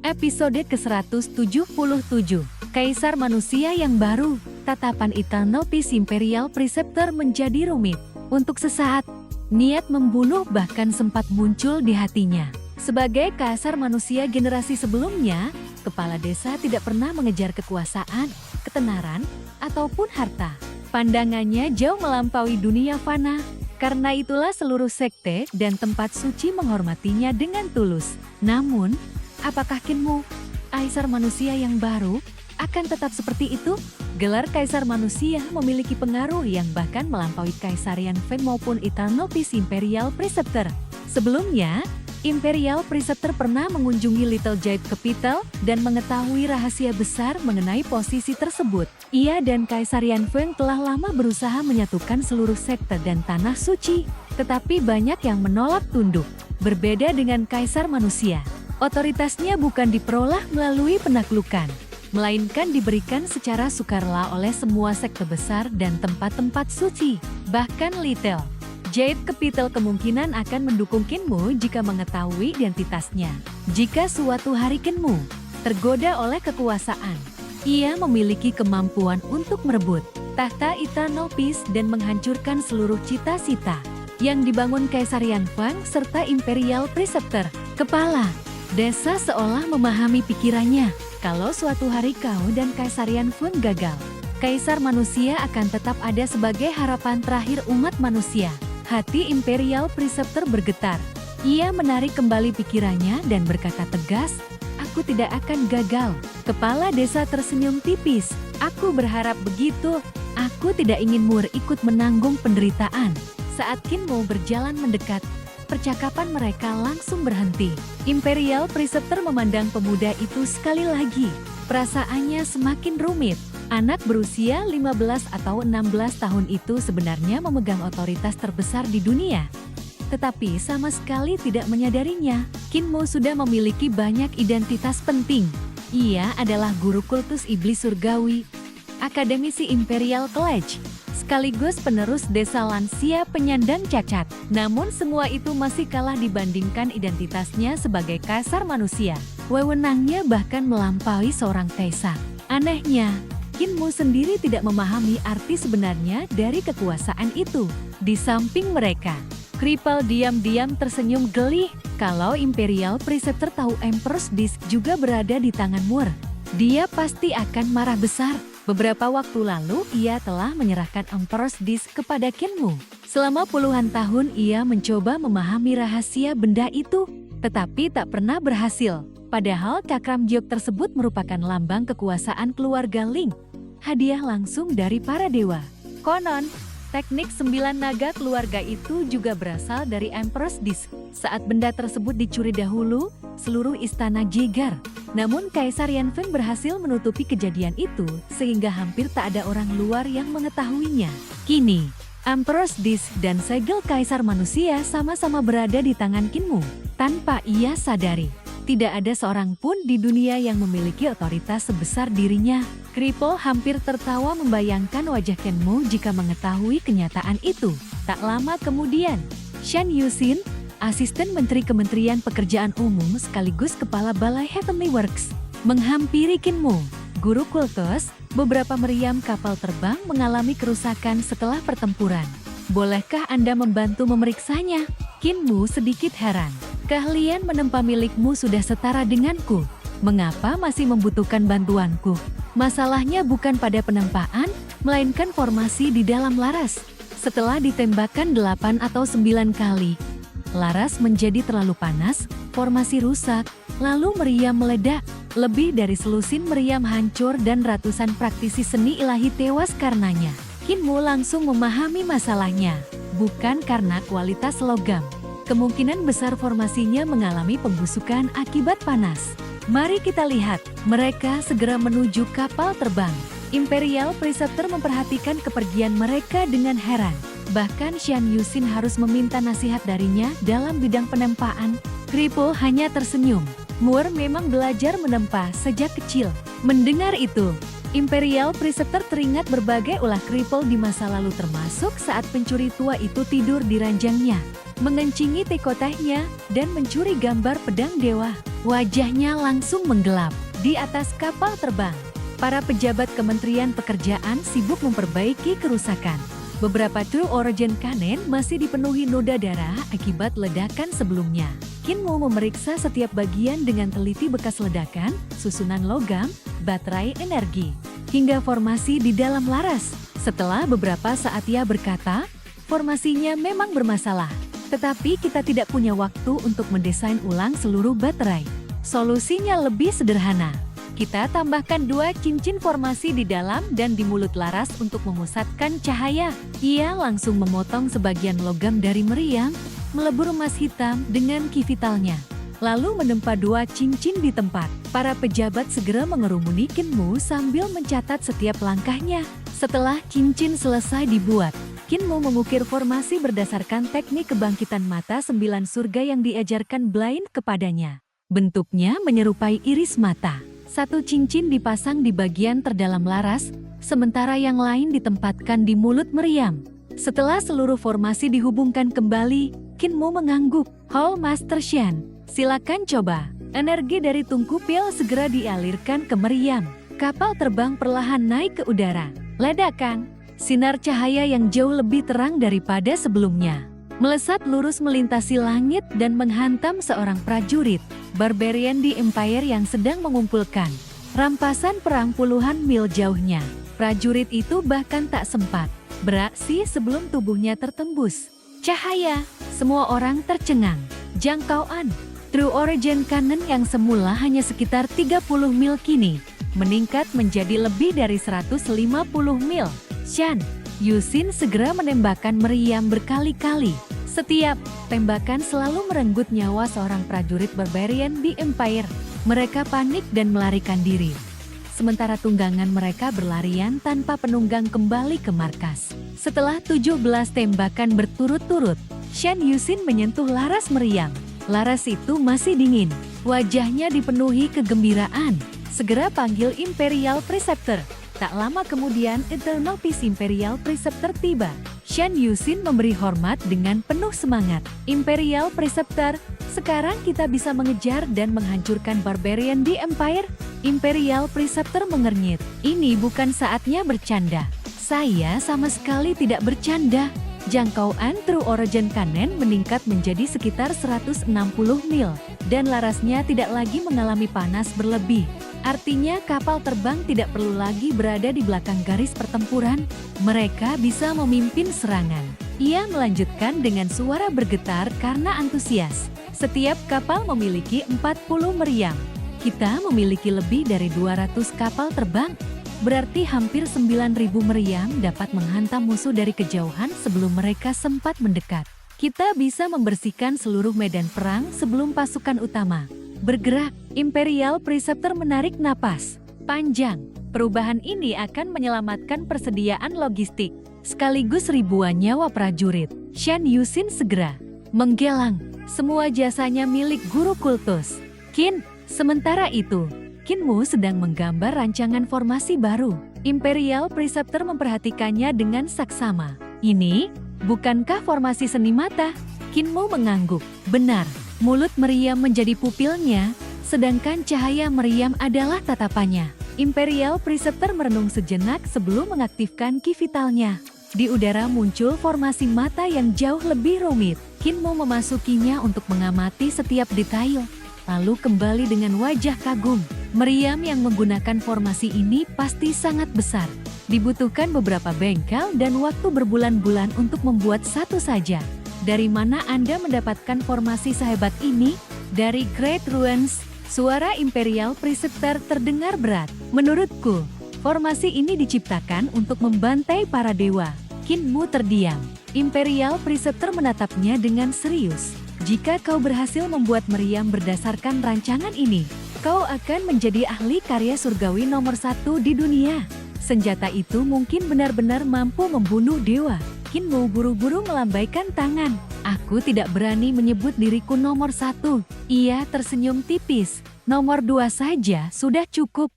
Episode ke-177, Kaisar Manusia yang Baru. Tatapan Eternal Peace Imperial Preceptor menjadi rumit. Untuk sesaat, niat membunuh bahkan sempat muncul di hatinya. Sebagai kaisar manusia generasi sebelumnya, kepala desa tidak pernah mengejar kekuasaan, ketenaran, ataupun harta. Pandangannya jauh melampaui dunia fana. Karena itulah seluruh sekte dan tempat suci menghormatinya dengan tulus. Namun, apakah Kinmu, kaisar manusia yang baru, akan tetap seperti itu? Gelar kaisar manusia memiliki pengaruh yang bahkan melampaui Kaisarian Feng maupun Eternal Peace Imperial Preceptor. Sebelumnya, Imperial Preceptor pernah mengunjungi Little Jade Capital dan mengetahui rahasia besar mengenai posisi tersebut. Ia dan Kaisarian Feng telah lama berusaha menyatukan seluruh sekte dan tanah suci, tetapi banyak yang menolak tunduk. Berbeda dengan kaisar manusia, otoritasnya bukan diperoleh melalui penaklukan, melainkan diberikan secara sukarela oleh semua sekte besar dan tempat-tempat suci. Bahkan Little Jade Capital kemungkinan akan mendukung Kinmu jika mengetahui identitasnya. Jika suatu hari Kinmu tergoda oleh kekuasaan, ia memiliki kemampuan untuk merebut tahta Eternal Peace dan menghancurkan seluruh cita-cita yang dibangun Kaisarian Feng serta Imperial Preceptor. Kepala desa seolah memahami pikirannya. Kalau suatu hari kau dan Kaisarian Feng gagal, Kaisar manusia akan tetap ada sebagai harapan terakhir umat manusia. Hati Imperial Preceptor bergetar. Ia menarik kembali pikirannya dan berkata tegas, "Aku tidak akan gagal." Kepala desa tersenyum tipis. "Aku berharap begitu. Aku tidak ingin Mur ikut menanggung penderitaan." Saat Kinmu berjalan mendekat, percakapan mereka langsung berhenti. Imperial Preceptor memandang pemuda itu sekali lagi. Perasaannya semakin rumit. Anak berusia 15 atau 16 tahun itu sebenarnya memegang otoritas terbesar di dunia. Tetapi sama sekali tidak menyadarinya, Kinmu sudah memiliki banyak identitas penting. Ia adalah guru kultus iblis surgawi, akademisi Imperial College, sekaligus penerus desa lansia penyandang cacat. Namun semua itu masih kalah dibandingkan identitasnya sebagai kaisar manusia. Wewenangnya bahkan melampaui seorang kaisar. Anehnya, Kinmu sendiri tidak memahami arti sebenarnya dari kekuasaan itu. Di samping mereka, Kripal diam-diam tersenyum geli. Kalau Imperial Preceptor tahu Emperor's Disk juga berada di tangan Mur, dia pasti akan marah besar. Beberapa waktu lalu ia telah menyerahkan Emperor's Disk kepada Kinmu. Selama puluhan tahun ia mencoba memahami rahasia benda itu, tetapi tak pernah berhasil. Padahal cakram giok tersebut merupakan lambang kekuasaan keluarga Ling. Hadiah langsung dari para dewa. Konon, teknik 9 naga keluarga itu juga berasal dari Emperor's Disk. Saat benda tersebut dicuri dahulu, seluruh istana geger. Namun Kaisar Yan Feng berhasil menutupi kejadian itu, sehingga hampir tak ada orang luar yang mengetahuinya. Kini, Emperor's Disk dan segel Kaisar Manusia sama-sama berada di tangan Kinmu. Tanpa ia sadari, tidak ada seorang pun di dunia yang memiliki otoritas sebesar dirinya. Kripal hampir tertawa membayangkan wajah Kinmu jika mengetahui kenyataan itu. Tak lama kemudian, Shan Yuxin, asisten Menteri Kementerian Pekerjaan Umum sekaligus Kepala Balai Heavenly Works, menghampiri Kinmu. Guru kultus, beberapa meriam kapal terbang mengalami kerusakan setelah pertempuran. Bolehkah Anda membantu memeriksanya? Kinmu sedikit heran. Keahlian menempa milikmu sudah setara denganku. Mengapa masih membutuhkan bantuanku? Masalahnya bukan pada penempaan, melainkan formasi di dalam laras. Setelah ditembakkan 8 atau 9 kali, laras menjadi terlalu panas, formasi rusak, lalu meriam meledak. Lebih dari selusin meriam hancur dan ratusan praktisi seni ilahi tewas karenanya. Kinmu langsung memahami masalahnya, bukan karena kualitas logam. Kemungkinan besar formasinya mengalami pembusukan akibat panas. Mari kita lihat. Mereka segera menuju kapal terbang. Imperial Preceptor memperhatikan kepergian mereka dengan heran. Bahkan Shan Yuxin harus meminta nasihat darinya dalam bidang penempaan. Kripal hanya tersenyum. Mur memang belajar menempa sejak kecil. Mendengar itu, Imperial Preceptor teringat berbagai ulah Kripal di masa lalu termasuk saat pencuri tua itu tidur di ranjangnya. mengencingi tekotehnya, dan mencuri gambar pedang dewa. Wajahnya langsung menggelap. Di atas kapal terbang, para pejabat Kementerian Pekerjaan sibuk memperbaiki kerusakan. Beberapa True Origin Kanen masih dipenuhi noda darah akibat ledakan sebelumnya. Kinmu memeriksa setiap bagian dengan teliti bekas ledakan, susunan logam, baterai energi, hingga formasi di dalam laras. Setelah beberapa saat ia berkata, formasinya memang bermasalah, tetapi kita tidak punya waktu untuk mendesain ulang seluruh baterai. Solusinya lebih sederhana. Kita tambahkan 2 cincin formasi di dalam dan di mulut laras untuk memusatkan cahaya. Ia langsung memotong sebagian logam dari meriam, melebur emas hitam dengan ki vitalnya, lalu menempa 2 cincin di tempat. Para pejabat segera mengerumuni Kinmu sambil mencatat setiap langkahnya. Setelah cincin selesai dibuat, Kinmu mengukir formasi berdasarkan teknik kebangkitan mata 9 surga yang diajarkan Blaine kepadanya. Bentuknya menyerupai iris mata. 1 cincin dipasang di bagian terdalam laras, sementara yang lain ditempatkan di mulut meriam. Setelah seluruh formasi dihubungkan kembali, Kinmu mengangguk. "Hall Master Shan, silakan coba." Energi dari tungku pil segera dialirkan ke meriam. Kapal terbang perlahan naik ke udara. Ledakan, sinar cahaya yang jauh lebih terang daripada sebelumnya, melesat lurus melintasi langit dan menghantam seorang prajurit Barbarian di Empire yang sedang mengumpulkan rampasan perang puluhan mil jauhnya. Prajurit itu bahkan tak sempat beraksi sebelum tubuhnya tertembus cahaya. Semua orang tercengang. Jangkauan True Origin Kanen yang semula hanya sekitar 30 mil kini meningkat menjadi lebih dari 150 mil. Shan Yusin segera menembakkan meriam berkali-kali. Setiap tembakan selalu merenggut nyawa seorang prajurit Barbarian di Empire. Mereka panik dan melarikan diri. Sementara tunggangan mereka berlarian tanpa penunggang kembali ke markas. Setelah 17 tembakan berturut-turut, Shan Yusin menyentuh laras meriam. Laras itu masih dingin. Wajahnya dipenuhi kegembiraan. Segera panggil Imperial Preceptor. Tak lama kemudian Eternal Peace Imperial Preceptor tiba. Shan Yusin memberi hormat dengan penuh semangat. "Imperial Preceptor, sekarang kita bisa mengejar dan menghancurkan Barbarian di Empire." Imperial Preceptor mengernyit. "Ini bukan saatnya bercanda." "Saya sama sekali tidak bercanda." Jangkauan True Origin Kanen meningkat menjadi sekitar 160 mil, dan larasnya tidak lagi mengalami panas berlebih. Artinya kapal terbang tidak perlu lagi berada di belakang garis pertempuran. Mereka bisa memimpin serangan. Ia melanjutkan dengan suara bergetar karena antusias. "Setiap kapal memiliki 40 meriam. Kita memiliki lebih dari 200 kapal terbang. Berarti hampir 9.000 meriam dapat menghantam musuh dari kejauhan sebelum mereka sempat mendekat. Kita bisa membersihkan seluruh medan perang sebelum pasukan utama bergerak." Imperial Preceptor menarik napas panjang. Perubahan ini akan menyelamatkan persediaan logistik, sekaligus ribuan nyawa prajurit. Shan Yusin segera menggelang. Semua jasanya milik guru kultus Qin. Sementara itu, Kinmu sedang menggambar rancangan formasi baru. Imperial Preceptor memperhatikannya dengan saksama. "Ini, bukankah formasi seni mata?" Kinmu mengangguk. "Benar." Mulut meriam menjadi pupilnya, sedangkan cahaya meriam adalah tatapannya. Imperial Preceptor merenung sejenak sebelum mengaktifkan ki vitalnya. Di udara muncul formasi mata yang jauh lebih rumit. Kinmu memasukinya untuk mengamati setiap detail, lalu kembali dengan wajah kagum. Meriam yang menggunakan formasi ini pasti sangat besar. Dibutuhkan beberapa bengkel dan waktu berbulan-bulan untuk membuat satu saja. "Dari mana Anda mendapatkan formasi sehebat ini?" "Dari Great Ruins." Suara Imperial Preceptor terdengar berat. "Menurutku, formasi ini diciptakan untuk membantai para dewa." Kinmu terdiam. Imperial Preceptor menatapnya dengan serius. "Jika kau berhasil membuat meriam berdasarkan rancangan ini, kau akan menjadi ahli karya surgawi nomor 1 di dunia. Senjata itu mungkin benar-benar mampu membunuh dewa." Kinmu buru-buru melambaikan tangan. "Aku tidak berani menyebut diriku nomor 1. Ia tersenyum tipis. "Nomor 2 saja sudah cukup."